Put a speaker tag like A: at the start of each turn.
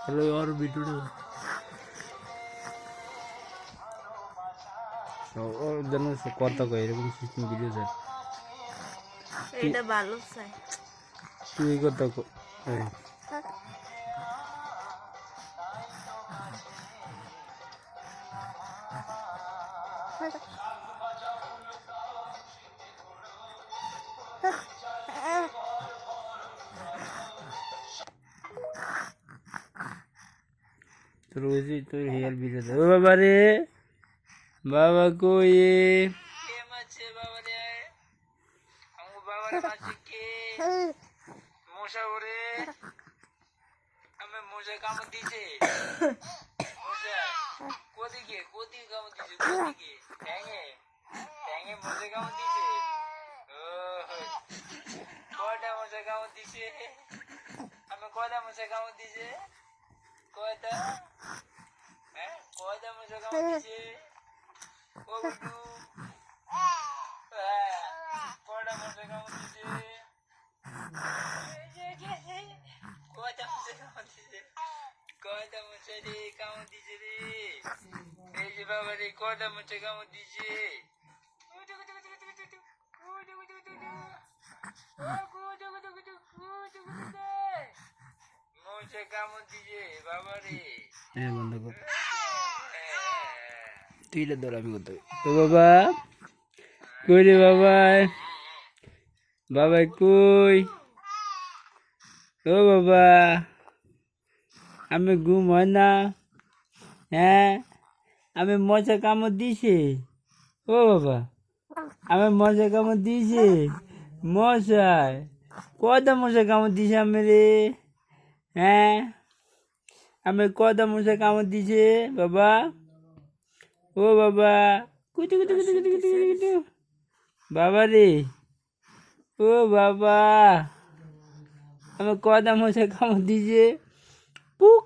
A: hello আর video ওর জন্য কথা কয় এরকম সিস্টেম ভিডিও স্যার
B: এটা ভালো চাই
A: তুই কথা তোর ওই যে তোর হেয়ার ভিডিও ও বাবা রে বাবা কই কে মাছে বাবা রে আমগো বাবা রে মাছে কে মশা ওরে আমি মশা কামড় দিছে মশা কোদিকে কামড় দিছে কোদিকে ট্যাঙে মশা কামড় দিছে ও কয়টা মশা কামড় দিছে আমি কয়টা মশা কামড় দিছে কয়টা হ্যাঁ কয়টা মশা কামড় দিছে ও বুটু কয়টা মশা কামড় দিছে কয়টা মশা কামড় দিছে কয়টা মশা রে কামড় দিছে রে এই যে বাবা রে কয়টা মশা কামড় দিছে মশা কামড় দিছে বাবা রে বন্ধ কর তুই ধর আমি করতে তো বাবা কই রে বাবাই বাবাই কই ও বাবা আমি ঘুম হয় না হ্যাঁ আমি মশা কামড় দিছে ও বাবা আমি মশা কামড় দিছে মশাই কয়টা মশা কামড় দিছে আমি রে হ্যাঁ আমি কয়টা মশা কামড় দিছে বাবা ও বাবা কুতু কুতু কুতু কুতু কুতু কুতু বাবা রে ও বাবা আমি কয়টা মশা কামড় দিছে পুক